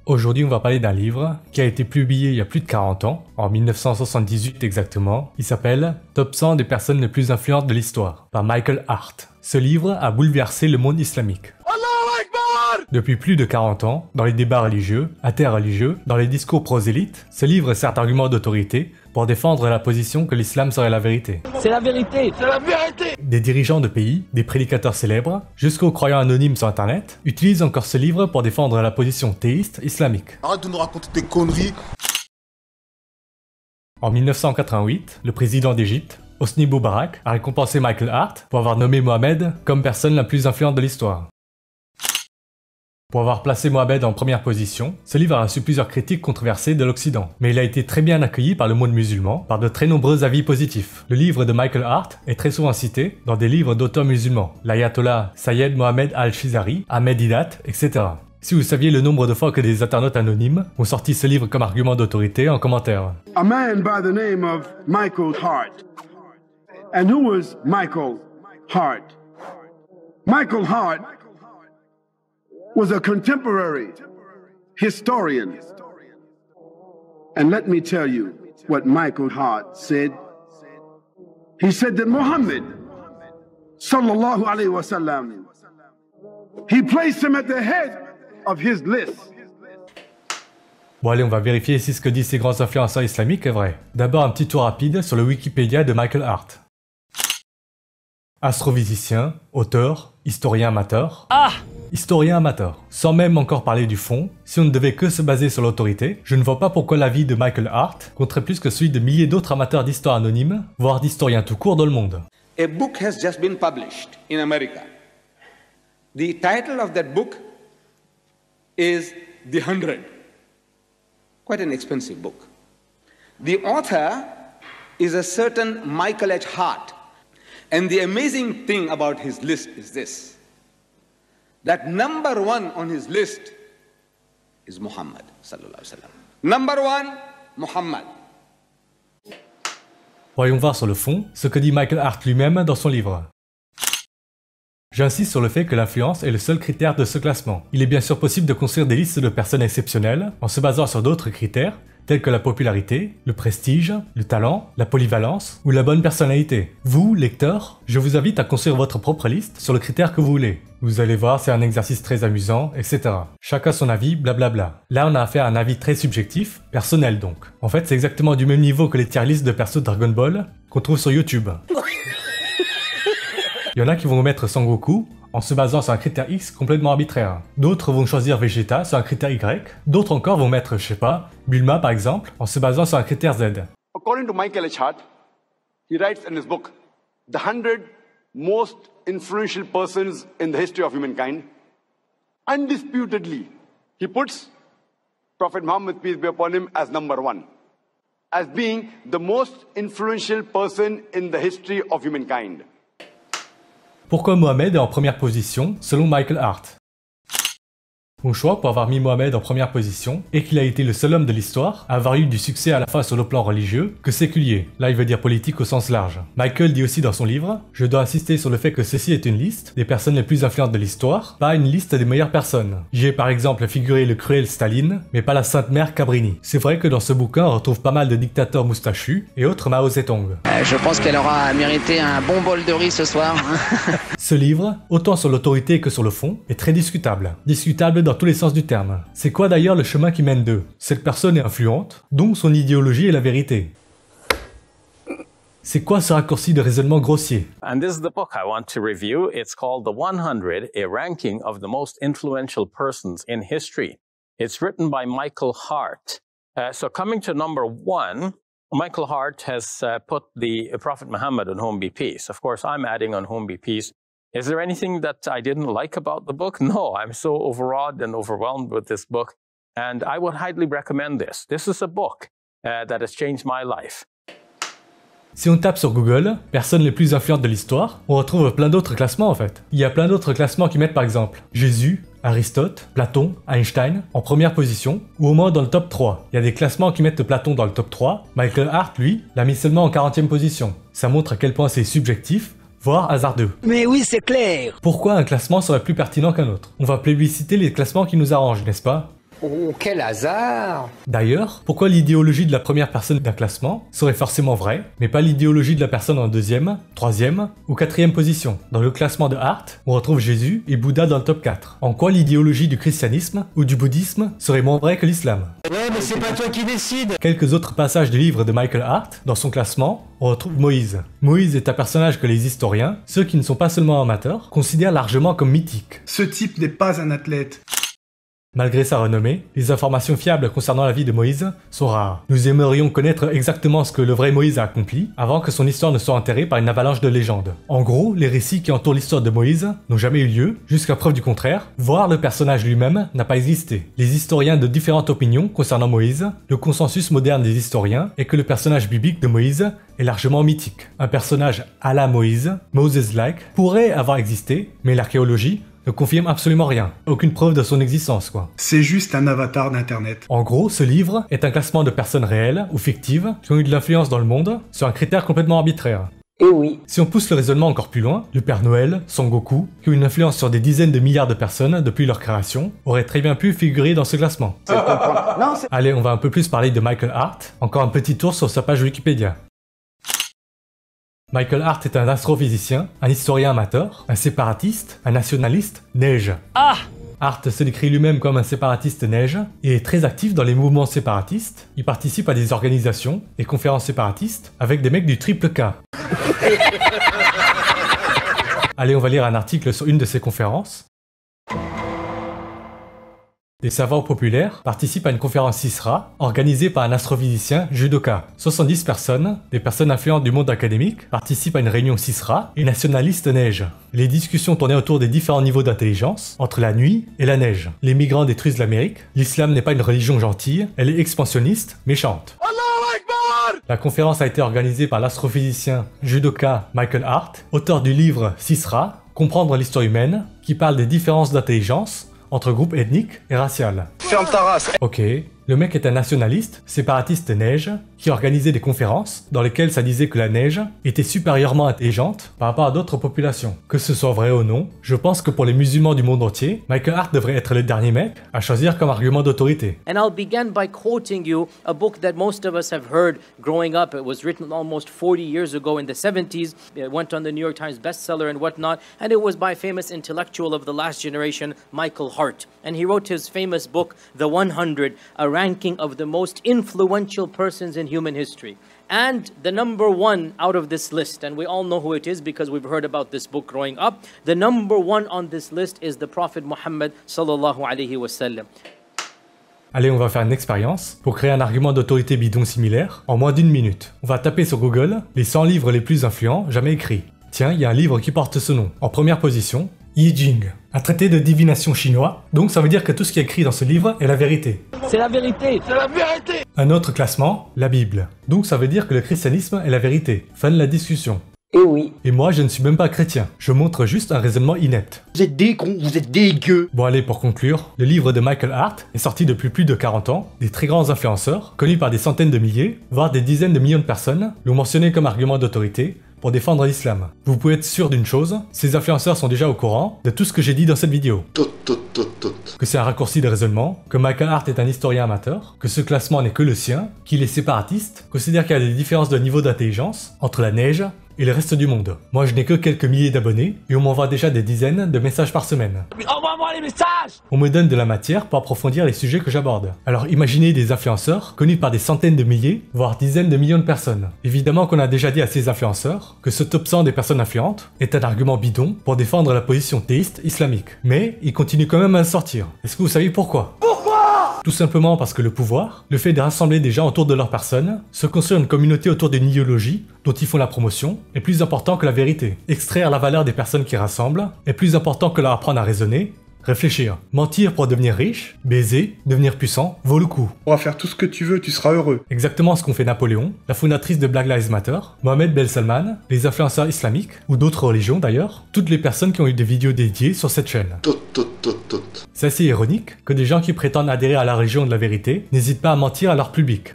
Aujourd'hui, on va parler d'un livre qui a été publié il y a plus de 40 ans, en 1978 exactement. Il s'appelle « Top 100 des personnes les plus influentes de l'histoire » par Michael Hart. Ce livre a bouleversé le monde islamique. Depuis plus de 40 ans, dans les débats religieux, interreligieux, dans les discours prosélytes, ce livre sert d'argument d'autorité pour défendre la position que l'islam serait la vérité. C'est la vérité! C'est la vérité! Des dirigeants de pays, des prédicateurs célèbres, jusqu'aux croyants anonymes sur internet, utilisent encore ce livre pour défendre la position théiste islamique. Arrête de nous raconter tes conneries! En 1988, le président d'Égypte, Hosni Moubarak, a récompensé Michael Hart pour avoir nommé Mohammed comme personne la plus influente de l'histoire. Pour avoir placé Mohammed en première position, ce livre a reçu plusieurs critiques controversées de l'Occident, mais il a été très bien accueilli par le monde musulman, par de très nombreux avis positifs. Le livre de Michael Hart est très souvent cité dans des livres d'auteurs musulmans, l'ayatollah Sayed Mohammed al-Shizari, Ahmed Didat, etc. Si vous saviez le nombre de fois que des internautes anonymes ont sorti ce livre comme argument d'autorité en commentaire. A man by the name of Michael Hart. And who was Michael Hart? Michael Hart was a contemporary historian. And let me tell you what Michael Hart said. He said that Muhammad, sallallahu alayhi wa sallam, he placed him at the head of his list. Bon allez, on va vérifier si ce que disent ces grands influenceurs islamiques est vrai. D'abord un petit tour rapide sur le Wikipédia de Michael Hart. Astrophysicien, auteur, historien amateur. Historien amateur. Sans même encore parler du fond, si on ne devait que se baser sur l'autorité, je ne vois pas pourquoi l'avis de Michael Hart compterait plus que celui de milliers d'autres amateurs d'histoire anonymes, voire d'historiens tout court dans le monde. A book has just been published in America. The title of that book is The 100. Quite an expensive book. The author is a certain Michael H. Hart. And the amazing thing about his list is this. That number one on his list is Muhammad sallallahu alaihi wasallam. Number one, Muhammad. Voyons voir sur le fond ce que dit Michael Hart lui-même dans son livre. J'insiste sur le fait que l'influence est le seul critère de ce classement. Il est bien sûr possible de construire des listes de personnes exceptionnelles en se basant sur d'autres critères, tels que la popularité, le prestige, le talent, la polyvalence ou la bonne personnalité. Vous, lecteurs, je vous invite à construire votre propre liste sur le critère que vous voulez. Vous allez voir, c'est un exercice très amusant, etc. Chacun son avis, blablabla. Là, on a affaire à un avis très subjectif, personnel donc. En fait, c'est exactement du même niveau que les tier lists de persos de Dragon Ball qu'on trouve sur YouTube. Il y en a qui vont mettre Sangoku en se basant sur un critère X complètement arbitraire. D'autres vont choisir Vegeta sur un critère Y. D'autres encore vont mettre, je sais pas, Bulma par exemple, en se basant sur un critère Z. According to Michael H. Hart, he writes in his book, The 100 Most Influential Persons in the History of Humankind. Undisputedly, he puts Prophet Muhammad, peace be upon him, as number one, as being the most influential person in the history of humankind. Pourquoi Mohammed est en première position selon Michael Hart? Mon choix pour avoir mis Mohammed en première position est qu'il a été le seul homme de l'histoire à avoir eu du succès à la fois sur le plan religieux que séculier. Là il veut dire politique au sens large. Michael dit aussi dans son livre « Je dois insister sur le fait que ceci est une liste des personnes les plus influentes de l'histoire, pas une liste des meilleures personnes. J'y ai par exemple figuré le cruel Staline, mais pas la sainte mère Cabrini. C'est vrai que dans ce bouquin on retrouve pas mal de dictateurs moustachus et autres Mao Zedong. Je pense qu'elle aura mérité un bon bol de riz ce soir. Ce livre, autant sur l'autorité que sur le fond, est très discutable. Discutable dans tous les sens du terme. C'est quoi d'ailleurs le chemin qui mène d'eux? Cette personne est influente, donc son idéologie est la vérité. C'est quoi ce raccourci de raisonnement grossier? And this is the book I want to review. It's called The 100, a ranking of the most influential persons in history. It's written by Michael Hart. So coming to number one, Michael Hart has put the Prophet Muhammad on whom be peace. Of course, I'm adding on whom be peace. Is there anything that I didn't like about the book? No, I'm so overawed and overwhelmed with this book. And I would highly recommend this. This is a book that has changed my life. Si on tape sur Google, personnes les plus influentes de l'histoire, on retrouve plein d'autres classements en fait. Il y a plein d'autres classements qui mettent par exemple Jésus, Aristote, Platon, Einstein en première position, ou au moins dans le top 3. Il y a des classements qui mettent Platon dans le top 3, Michael Hart, lui, l'a mis seulement en 40e position. Ça montre à quel point c'est subjectif, voire hasardeux. Mais oui, c'est clair. Pourquoi un classement serait plus pertinent qu'un autre? On va plébisciter les classements qui nous arrangent, n'est-ce pas? Oh, quel hasard! D'ailleurs, pourquoi l'idéologie de la première personne d'un classement serait forcément vraie, mais pas l'idéologie de la personne en deuxième, troisième ou quatrième position? Dans le classement de Hart, on retrouve Jésus et Bouddha dans le top 4. En quoi l'idéologie du christianisme ou du bouddhisme serait moins vraie que l'islam? Ouais, mais c'est pas toi qui décide! Quelques autres passages du livre de Michael Hart, dans son classement, on retrouve Moïse. Moïse est un personnage que les historiens, ceux qui ne sont pas seulement amateurs, considèrent largement comme mythique. Ce type n'est pas un athlète. Malgré sa renommée, les informations fiables concernant la vie de Moïse sont rares. Nous aimerions connaître exactement ce que le vrai Moïse a accompli, avant que son histoire ne soit enterrée par une avalanche de légendes. En gros, les récits qui entourent l'histoire de Moïse n'ont jamais eu lieu, jusqu'à preuve du contraire, voire le personnage lui-même n'a pas existé. Les historiens de différentes opinions concernant Moïse, le consensus moderne des historiens est que le personnage biblique de Moïse est largement mythique. Un personnage à la Moïse, Moses-like, pourrait avoir existé, mais l'archéologie ne confirme absolument rien. Aucune preuve de son existence, quoi. C'est juste un avatar d'internet. En gros, ce livre est un classement de personnes réelles ou fictives qui ont eu de l'influence dans le monde sur un critère complètement arbitraire. Eh oui. Si on pousse le raisonnement encore plus loin, le Père Noël, Son Goku, qui ont une influence sur des dizaines de milliards de personnes depuis leur création, auraient très bien pu figurer dans ce classement. Allez, on va un peu plus parler de Michael Hart. Encore un petit tour sur sa page Wikipédia. Michael Hart est un astrophysicien, un historien amateur, un séparatiste, un nationaliste, neige. Ah! Hart se décrit lui-même comme un séparatiste neige et est très actif dans les mouvements séparatistes. Il participe à des organisations et conférences séparatistes avec des mecs du triple K. Allez, on va lire un article sur une de ces conférences. Des savants populaires participent à une conférence CISRA organisée par un astrophysicien judoka. 70 personnes, des personnes influentes du monde académique, participent à une réunion CISRA et nationalistes neige. Les discussions tournaient autour des différents niveaux d'intelligence, entre la nuit et la neige. Les migrants détruisent l'Amérique, l'islam n'est pas une religion gentille, elle est expansionniste, méchante. La conférence a été organisée par l'astrophysicien judoka Michael Hart, auteur du livre CISRA, Comprendre l'histoire humaine, qui parle des différences d'intelligence entre groupes ethniques et raciales. Ferme ta race! Ok, le mec est un nationaliste, séparatiste neige, qui organisait des conférences dans lesquelles ça disait que la neige était supérieurement intelligente par rapport à d'autres populations. Que ce soit vrai ou non, je pense que pour les musulmans du monde entier, Michael Hart devrait être le dernier mec à choisir comme argument d'autorité. And I'll begin by quoting you a book that most of us have heard growing up. It was written almost 40 years ago in the 70s. It went on the New York Times bestseller and whatnot. And it was by a famous intellectual of the last generation, Michael Hart. And he wrote his famous book, The 100, a ranking of the most influential persons in human history. And the number one out of this list, and we all know who it is because we've heard about this book growing up, the number one on this list is the Prophet Muhammad sallallahu alayhi wa sallam. Allez, on va faire une expérience pour créer un argument d'autorité bidon similaire en moins d'1 minute. On va taper sur Google les 100 livres les plus influents jamais écrits. Tiens, il y a un livre qui porte ce nom. En première position, I Ching, un traité de divination chinois, donc ça veut dire que tout ce qui est écrit dans ce livre est la vérité. C'est la vérité! C'est la vérité! Un autre classement, la Bible, donc ça veut dire que le christianisme est la vérité. Fin de la discussion. Eh oui. Et moi, je ne suis même pas chrétien, je montre juste un raisonnement inepte. Vous êtes des cons, vous êtes dégueux. Bon allez, pour conclure, le livre de Michael Hart est sorti depuis plus de 40 ans, des très grands influenceurs, connus par des centaines de milliers, voire des dizaines de millions de personnes, l'ont mentionné comme argument d'autorité, pour défendre l'islam. Vous pouvez être sûr d'une chose, ces influenceurs sont déjà au courant de tout ce que j'ai dit dans cette vidéo. Que c'est un raccourci de raisonnement, que Michael Hart est un historien amateur, que ce classement n'est que le sien, qu'il est séparatiste, considère qu'il y a des différences de niveau d'intelligence entre la neige et le reste du monde. Moi je n'ai que quelques milliers d'abonnés et on m'envoie déjà des dizaines de messages par semaine. Envoie-moi les messages! On me donne de la matière pour approfondir les sujets que j'aborde. Alors imaginez des influenceurs connus par des centaines de milliers, voire dizaines de millions de personnes. Évidemment qu'on a déjà dit à ces influenceurs que ce top 100 des personnes influentes est un argument bidon pour défendre la position théiste islamique. Mais ils continuent quand même à le sortir. Est-ce que vous savez pourquoi? Tout simplement parce que le pouvoir, le fait de rassembler des gens autour de leur personne, se construire une communauté autour d'une idéologie dont ils font la promotion, est plus important que la vérité. Extraire la valeur des personnes qui rassemblent est plus important que leur apprendre à raisonner, réfléchir. Mentir pour devenir riche, baiser, devenir puissant, vaut le coup. On va faire tout ce que tu veux, tu seras heureux. Exactement ce qu'ont fait Napoléon, la fondatrice de Black Lives Matter, Mohamed Ben Salman, les influenceurs islamiques, ou d'autres religions d'ailleurs, toutes les personnes qui ont eu des vidéos dédiées sur cette chaîne. C'est assez ironique que des gens qui prétendent adhérer à la religion de la vérité n'hésitent pas à mentir à leur public.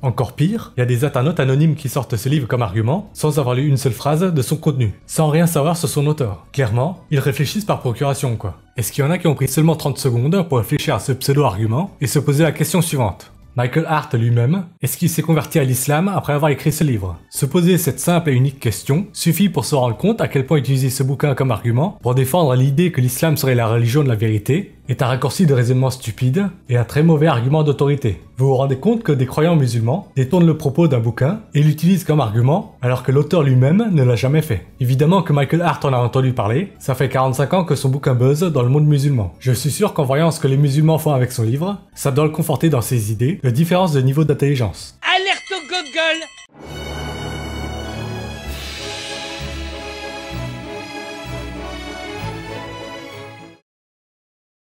Encore pire, il y a des internautes anonymes qui sortent ce livre comme argument, sans avoir lu une seule phrase de son contenu, sans rien savoir sur son auteur. Clairement, ils réfléchissent par procuration quoi. Est-ce qu'il y en a qui ont pris seulement 30 secondes pour réfléchir à ce pseudo-argument et se poser la question suivante? Michael Hart lui-même, est-ce qu'il s'est converti à l'islam après avoir écrit ce livre? Se poser cette simple et unique question suffit pour se rendre compte à quel point utiliser ce bouquin comme argument pour défendre l'idée que l'islam serait la religion de la vérité est un raccourci de raisonnement stupide et un très mauvais argument d'autorité. Vous vous rendez compte que des croyants musulmans détournent le propos d'un bouquin et l'utilisent comme argument alors que l'auteur lui-même ne l'a jamais fait. Évidemment que Michael Hart en a entendu parler, ça fait 45 ans que son bouquin buzz dans le monde musulman. Je suis sûr qu'en voyant ce que les musulmans font avec son livre, ça doit le conforter dans ses idées de différence de niveau d'intelligence.